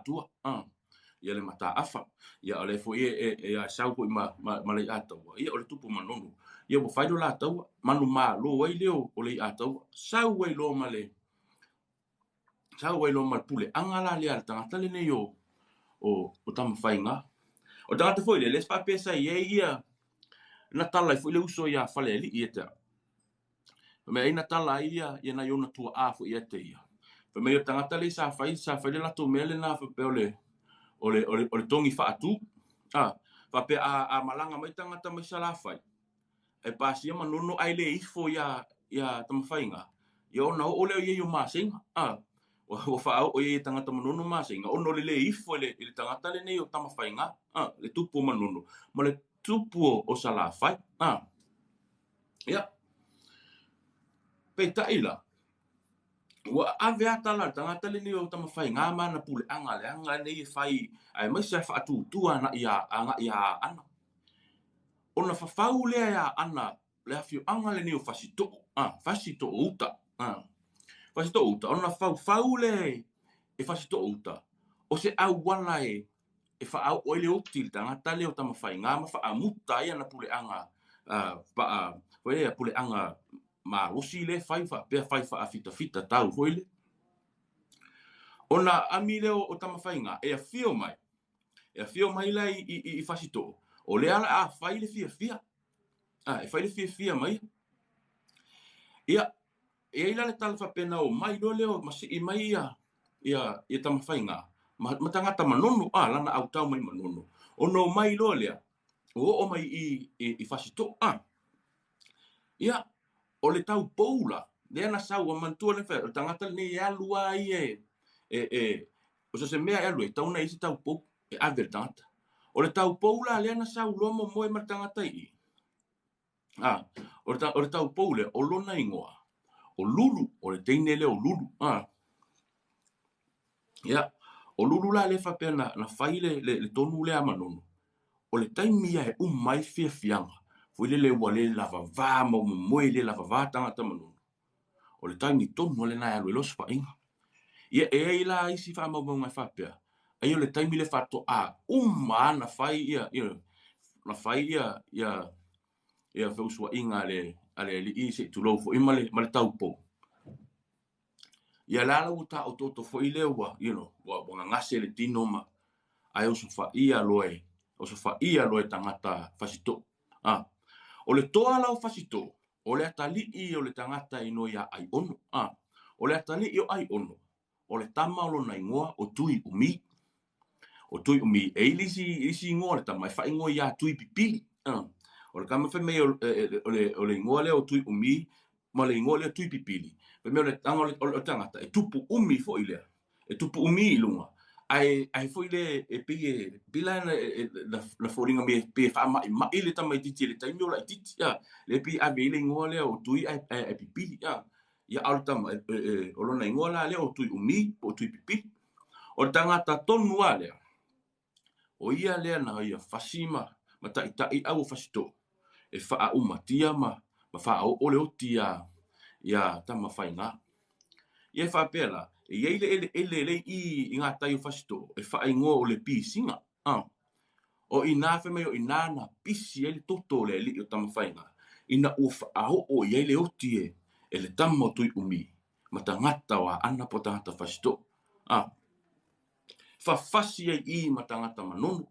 atua. Ia le mataafa. Ia ole fo ia sau ko ma Leiataua. Ia ole tupu Manono. Ia wo fai do Leiataua. Manu malo ai leo o Leiataua. Sau ai lo male. Sau ai lo mal pule. Angala le al tangata le nei o Tamafaiga. O tangata foi le pa pesa ia na Tala foi le uso ia fale ali ia ta. Me ina Tala ia na yo na tua a foi ia te ia. Me o tangata le sa fai le la to mele na fe ole tongi faatu. Fa pe a malanga mai tangata mai Salafai. E pasia Manono ai le ifo ia Tamafaiga. Yo na ole ia yo masinga. O fafao o ia tangata Manono masinga. Ono le ifo le tangata le nei o Tamafaiga. Le tupu Manono. Ma le tupu o Salafai. Ia. Pe taila. Wa ave atala tangata le nei o Tamafaiga ma na pule anga nei fai ai mai sa faatu tua na ia ana. Ona fafau le ia ana le afio anga le nei o fasito. Fasito uta. Fasito uta. Ona fau le e fasito uta. O se au wala e whaau oile util tangata leo Tamafaiga ma whaamuta ia na pule anga pule anga ma usi le fai fita tau hoile. Ona ami leo o Tamafaiga e fio mai la i fasito. O le ala a fai le fia. E fai le fia mai. Ia ila le Talofa pena o mai lo leo masi mai ia Tamafaiga. Matangata Manono lana au tau mai Manono. Ono mai lo lea. O mai i fasito. Ia o le tau poula. Lea na sau a mantua le whea. O tangata le ne alua i o se mea alu e tauna isi tau pou. E aver tangata. O le tau poula lea na sau lomo moe mar tangata i. O le tau poule o lona ingoa. O lulu. O le teine le o lulu. Ia. O lulu la le whapea na whai le tonu le a Manono. O le taimia e mai fianga. Fui le wale lava vā mo moe le lava vā tangata Manono. O le taimi tonu le nai alu e losu whainga. Ia e la isi wha mau ngai whapea. Ai o le taimi le whato na whai ia na whai ia whausua inga ale li isi tulofo ima le taupo. Ia lala uta o toto fo i lewa, wa ngase le tino ma. Ai o fa ia loe tangata fasito. O le toa lau fasito, o le atali i o le tangata ino ia ai ono. O le atali i o ai ono. O le tama o lo na ingoa o tui umi. O tui umi e ilisi ingoa le tama e fa ingoa ia tui pipili. O le kama fe mei o le ingoa le o tui umi, ma le ingoa le tui pipili. Pe me o tangata e tupu umi fo ilea. E tupu umi ilunga. Ai fo ile e pige bila na foringa me pe fa ma ile tama i titi le taimi o la i titi. Le pi ave ile ingoa le o tui ai pipili. Ia au tama o lona ingoa la le o tui umi o tui pipili. O tangata tonu a lea. O ia lea na ia fasima ma tai au fasito. E faa umatia ma faa o le oti ia Tamafaiga. Ia faa pela. E ia elelei i ngā tai o fasito. E faa ingoa o le pisinga. O ina fe mei o ina na pisi e le toto le li o Tamafaiga. Ina o faa o ia le oti e le tama o tui umi. Ma tangata wa ana po tangata fasito. Fafasi ai i ma tangata Manono.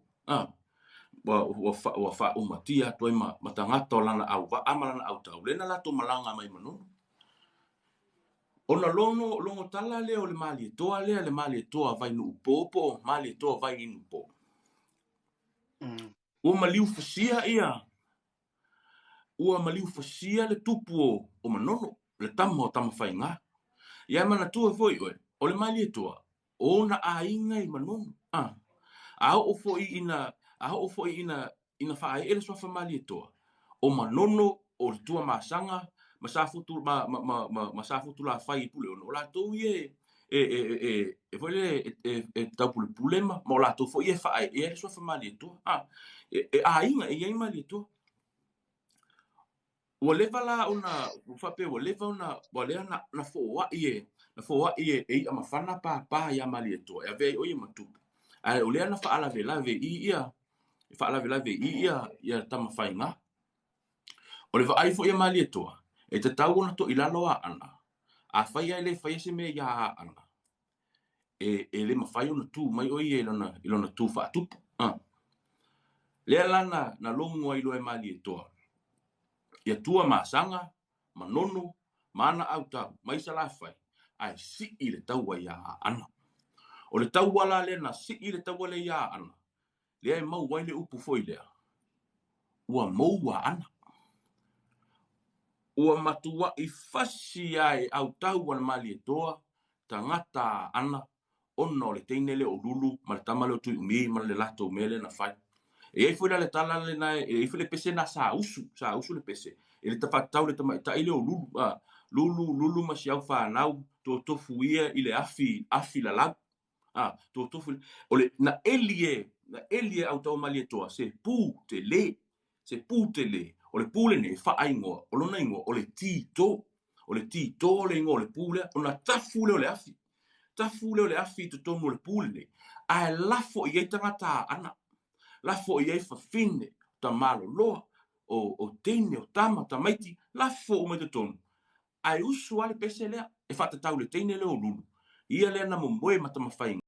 Wa fa umatia toi ma tangata o lana au wa amalana au tau. Lena lato malanga mai Manono. Ona longo tala leo le Leiataua lea le Leiataua vai nu popo, Leiataua vai inu po. Ua maliu fasia ia. Ua maliu fasia le tupu o Manono, le tama o Tamafaiga. Ia mana tua foi oe, o le Leiataua. Ona ainga i Manono. A o foi ina fai ele swa fa Leiataua. O Manono o le tua masanga masafutu la fai pule ono la to ye foi le tau pule ma la to foi e fai e so fa Leiataua. Ainga e ai Leiataua. O leva la ona fa pe o leva ona o le na fo wa ie e ama fana pa ia Leiataua. E ve o ia matu. Ai o lea na fa'alavelave ia Tamafaiga. O le va'ai fo'i e Leiataua e tatau ona toilalo a'ana. A fai ai le fai se me ia a'ana. E le mawhai ona tū mai o i lona tū whaatupu. Lea lana na longo ai loe Leiataua. Ia tua masanga, Manono, mana autau, mai Salafai. Ai si i le tau ai a'ana. O le tau wala le na si i le tau le ia a'ana. Lea e mau wai le upu foi lea. Ua mou a'ana. Ua matua i fasi ai autau ana Leiataua. Tangata ana ona o le teine le o lulu ma le tama le o tui umi ma le latou mele na fai. E ai foi le tala le na e ai foi le pese na sa usu le pese. E le tafatau le tamaita i le o lulu ma si au whanau to tofu ia i le afi la lau. To tofu o le na elie au tau Leiataua se pu te le o le pu le ne whaingoa o lona ingoa o le tito le ingoa o le pu le o na tafu le o le afi. Tafu leo le afi to tonu le pule ai lafo i tangata ana lafo i fafine ta malo loa o teine o tama tamaiti lafo o me te tonu ai usu ale pese lea e fata tau le teine leo lulu ia lea na momoe ma Tamafaiga